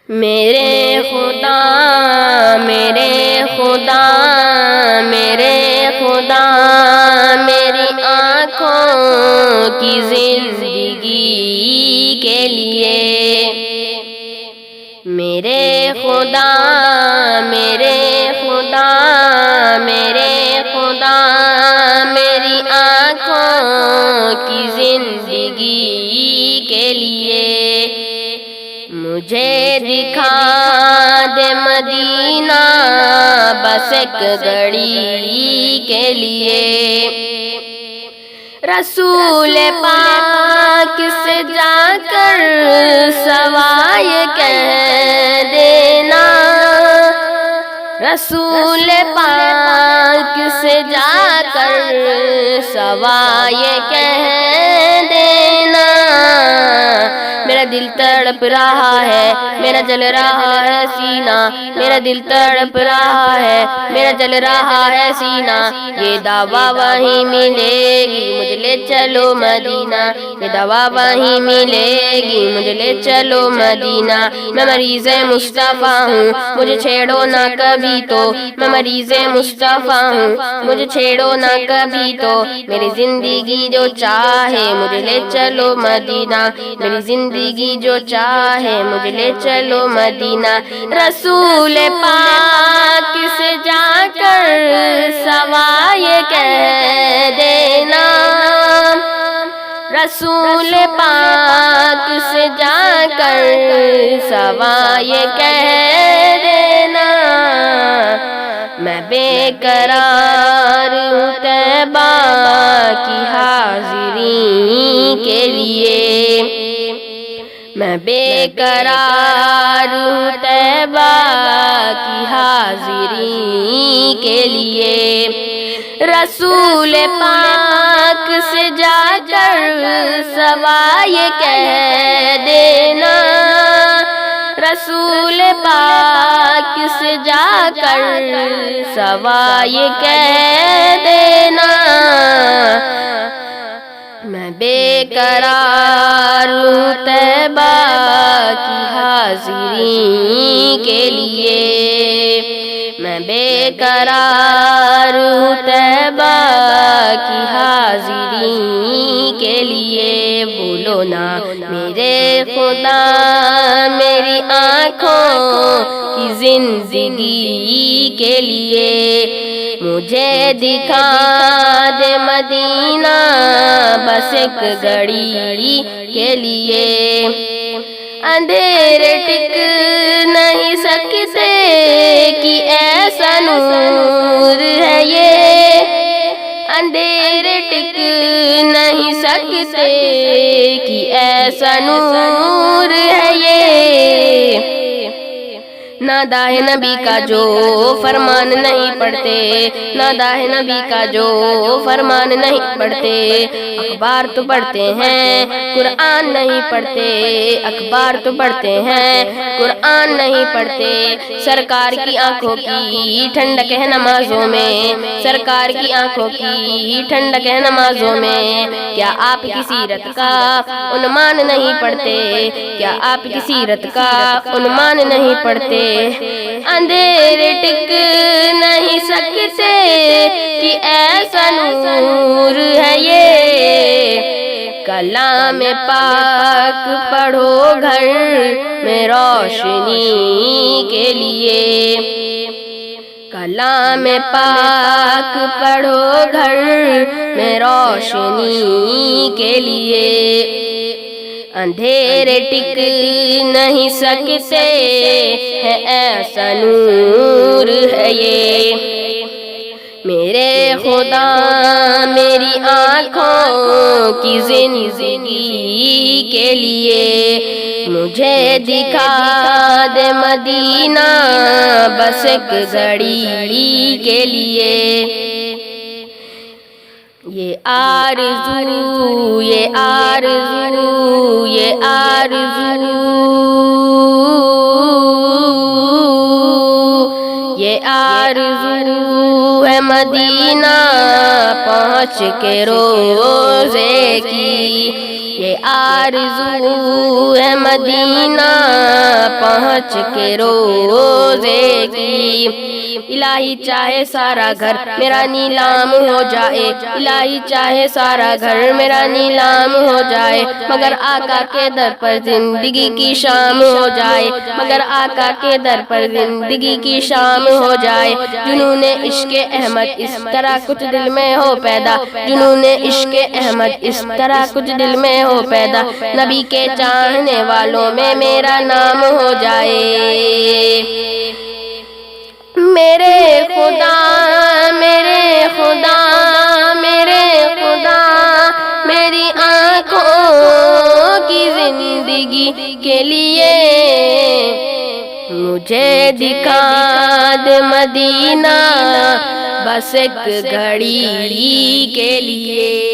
میرے خدا میرے خدا میرے خدا میری آنکھوں کی زندگی کے لیے، میرے خدا میرے خدا میرے خدا میری آنکھوں کی زندگی کے لیے، مجھے دکھا دے مدینہ بس ایک گھڑی کے لیے، رسول پاک سے جا کر سوائے کہہ دینا، رسول پاک سے جا کر سوائے کہہ دینا، میرا دل تڑپ رہا ہے میرا جل رہا ہے سینہ، میرا دل تڑپ رہا ہے میرا جل رہا ہے سینہ، یہ دعویٰ وہیں ملے گی مجھے لے چلو مدینہ، یہ دعویٰ وہیں ملے گی مجھے لے چلو مدینہ، میں مریض مصطفیٰ ہوں مجھے چھیڑو نہ کبھی تو، میں مریض مصطفیٰ ہوں مجھے چھیڑو نہ کبھی تو، میری زندگی جو چاہے مجھے لے چلو مدینہ، میری زندگی جو چاہے مجھے لے چلو مدینہ، رسول پاک سے جا کر سوائے کہہ دینا، رسول پاک سے جا کر سوائے کہہ دینا، میں بے قرار ہوں طیبہ کی حاضری کے لیے، میں بے قرار ہوں طیبہ کی حاضری کے لیے، رسول پاک سے جا کر سوائے کہہ دینا، رسول پاک سے جا کر سوائے کہہ دینا، میں بے قرار ہوں طیبہ کی حاضری کے لیے، میں بے قرار ہوں طیبہ کی حاضری کے لیے، بولو نا میرے خدا میری آنکھوں کی زندگی کے لیے، مجھے دکھا دے مدینہ بس ایک گھڑی کے لیے، اندھیرے ٹک نہیں سکتے کہ ایسا نور ہے یہ، اندھیرے ٹک نہیں سکتے کہ ایسا نور ہے یہ، ناداہ نبی کا جو فرمان نہیں پڑھتے، ناداہ نبی کا جو فرمان نہیں پڑھتے، اخبار تو پڑھتے ہیں قرآن نہیں پڑھتے، اخبار تو پڑھتے ہیں قرآن نہیں پڑھتے، سرکار کی آنکھوں کی ٹھنڈک ہے نمازوں میں، سرکار کی آنکھوں کی ٹھنڈک ہے نمازوں میں، کیا آپ کی سیرت کا عنوان نہیں پڑھتے، کیا آپ کی سیرت کا عنوان نہیں پڑھتے، اندھیرے ٹک نہیں سکتے کہ ایسا نور ہے یہ، کلام پاک پڑھو گھر میں روشنی کے لیے، کلام پاک پڑھو گھر میں روشنی کے لیے، اندھیرے ٹک نہیں سکتے ہے ایسا نور ہے یہ، میرے خدا میری آنکھوں کی زندگی کے لیے، مجھے دکھا دے مدینہ بس ایک گھڑی کے لیے، یہ آرزو یہ آرزو یہ آرزو یہ آرزو ہے مدینہ پہنچ کے روزے کی، یہ آرزو ہے مدینہ پہنچ کے روزے کی۔ الہی چاہے سارا گھر میرا نیلام ہو جائے، الہی چاہے سارا گھر میرا نیلام ہو جائے، مگر آقا کے در پر زندگی کی شام ہو جائے، مگر آقا کے در پر زندگی کی شام ہو جائے۔ جنون عشق احمد اس طرح کچھ دل میں ہو پیدا، جنون عشق احمد اس طرح کچھ دل میں ہو پیدا، نبی کے چاہنے والوں میں میرا نام ہو جائے۔ میرے خدا میرے خدا میرے خدا میری آنکھوں کی زندگی کے لیے مجھے دکھا دے مدینہ بس ایک گھڑی کے لیے۔